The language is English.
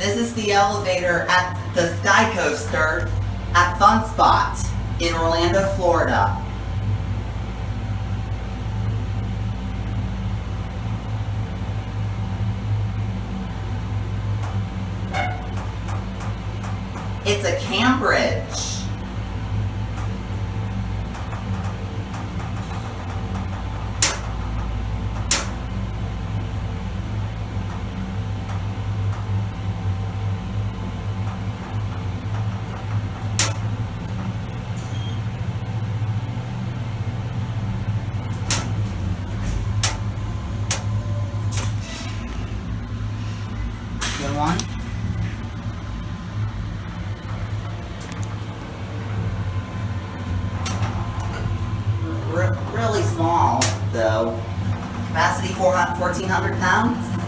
This is the elevator at the SkyCoaster at Fun Spot in Orlando, Florida. It's a cam bridge. Good one. Really small, though. Capacity 1,400 pounds.